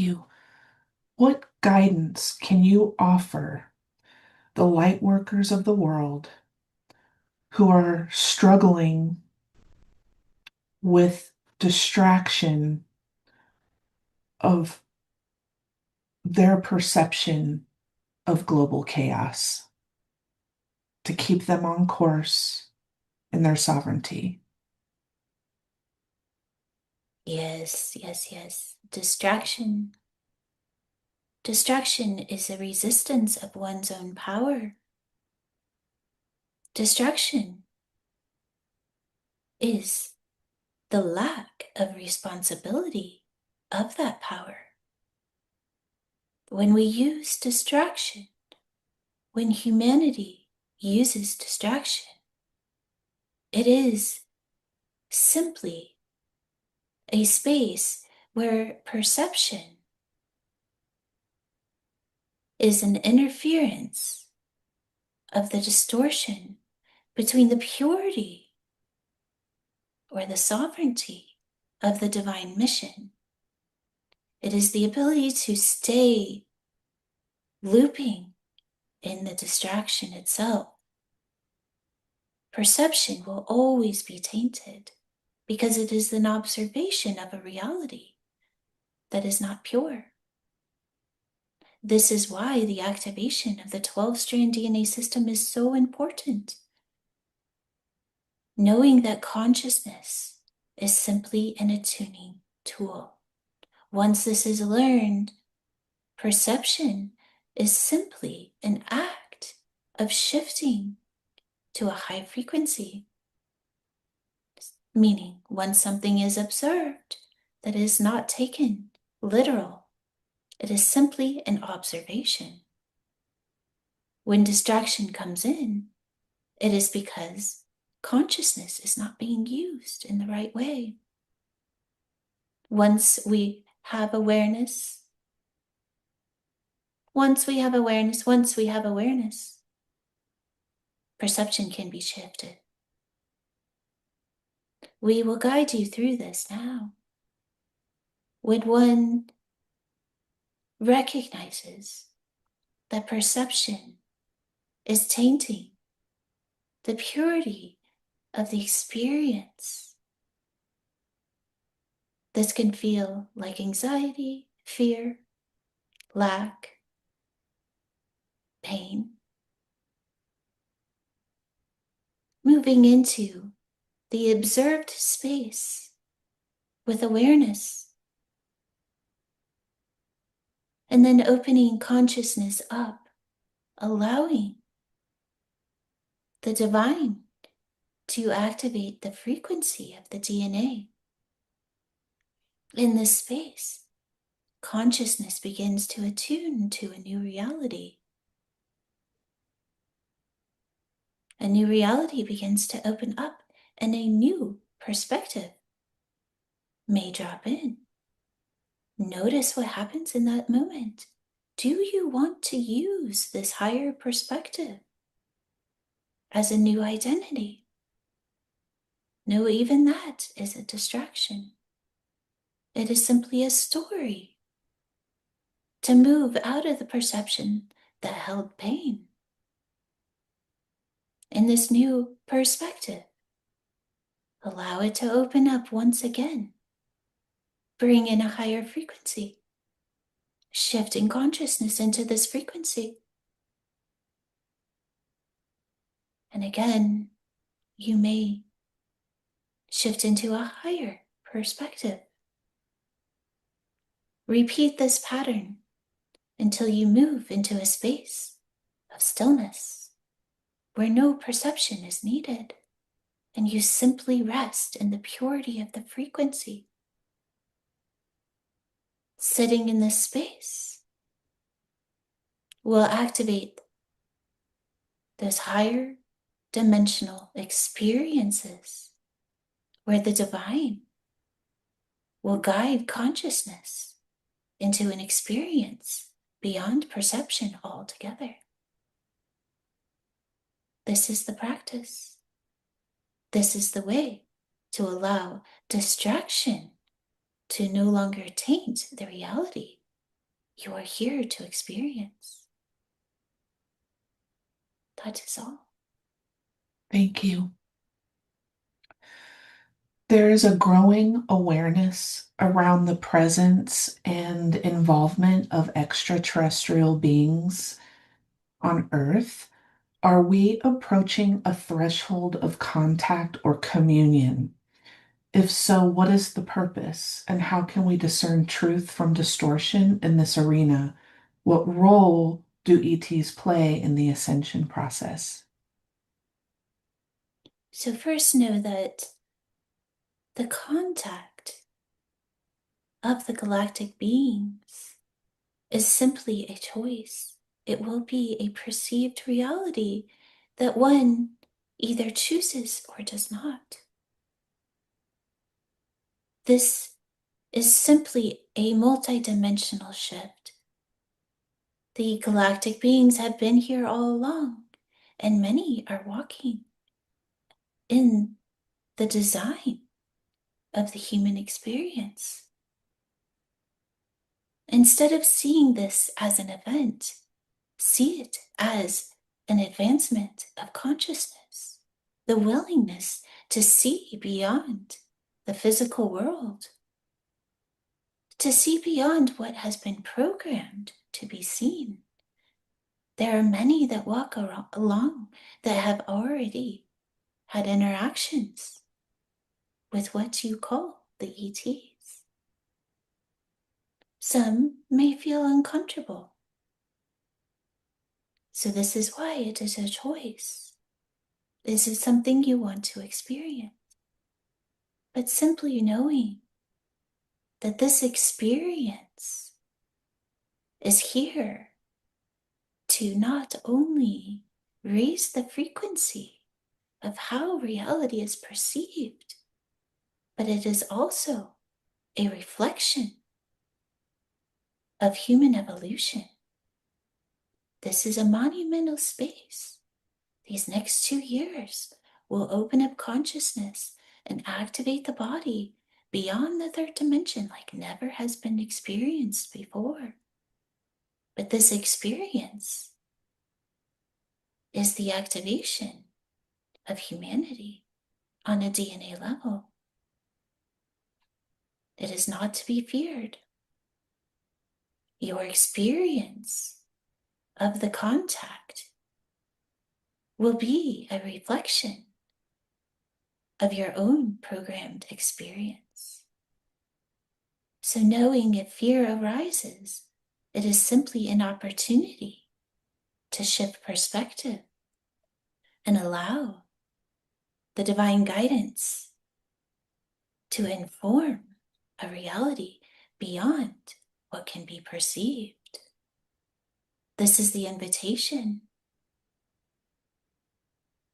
you. What guidance can you offer the light workers of the world who are struggling with distraction of their perception of global chaos to keep them on course in their sovereignty? Yes, yes, yes. Distraction. Distraction is a resistance of one's own power. Distraction is the lack of responsibility of that power. When we use distraction, when humanity uses distraction, it is simply a space where perception is an interference of the distortion between the purity or the sovereignty of the divine mission. It is the ability to stay looping in the distraction itself. Perception will always be tainted because it is an observation of a reality that is not pure. This is why the activation of the 12-strand DNA system is so important. Knowing that consciousness is simply an attuning tool. Once this is learned, perception is simply an act of shifting to a high frequency. Meaning, when something is observed, that is not taken literal. It is simply an observation. When distraction comes in, it is because consciousness is not being used in the right way. Once we have awareness, perception can be shifted. We will guide you through this now. When one recognizes that perception is tainting the purity of the experience, this can feel like anxiety, fear, lack, pain. Moving into the observed space with awareness, and then opening consciousness up, allowing the divine to activate the frequency of the DNA. In this space, consciousness begins to attune to a new reality. A new reality begins to open up, and a new perspective may drop in. Notice what happens in that moment. Do you want to use this higher perspective as a new identity? No, even that is a distraction. It is simply a story to move out of the perception that held pain. In this new perspective, allow it to open up once again. Bring in a higher frequency, shifting consciousness into this frequency. And again, you may shift into a higher perspective. Repeat this pattern until you move into a space of stillness where no perception is needed, and you simply rest in the purity of the frequency. Sitting in this space will activate those higher dimensional experiences where the divine will guide consciousness into an experience beyond perception altogether. This is the practice. This is the way to allow distraction to no longer taint the reality you are here to experience. That is all. Thank you. There is a growing awareness around the presence and involvement of extraterrestrial beings on Earth. Are we approaching a threshold of contact or communion? If so, what is the purpose and how can we discern truth from distortion in this arena? What role do ETs play in the ascension process? So, first, know that the contact of the galactic beings is simply a choice. It will be a perceived reality that one either chooses or does not. This is simply a multidimensional shift. The galactic beings have been here all along, and many are walking in the design of the human experience. Instead of seeing this as an event, see it as an advancement of consciousness, the willingness to see beyond the physical world, to see beyond what has been programmed to be seen. There are many that walk along that have already had interactions with what you call the ETs. Some may feel uncomfortable. So this is why it is a choice. This is something you want to experience. But simply knowing that this experience is here to not only raise the frequency of how reality is perceived, but it is also a reflection of human evolution. This is a monumental space. These next 2 years will open up consciousness and activate the body beyond the third dimension like never has been experienced before. But this experience is the activation of humanity on a DNA level. It is not to be feared. Your experience of the contact will be a reflection of your own programmed experience. So knowing if fear arises, it is simply an opportunity to shift perspective and allow the divine guidance to inform a reality beyond what can be perceived. This is the invitation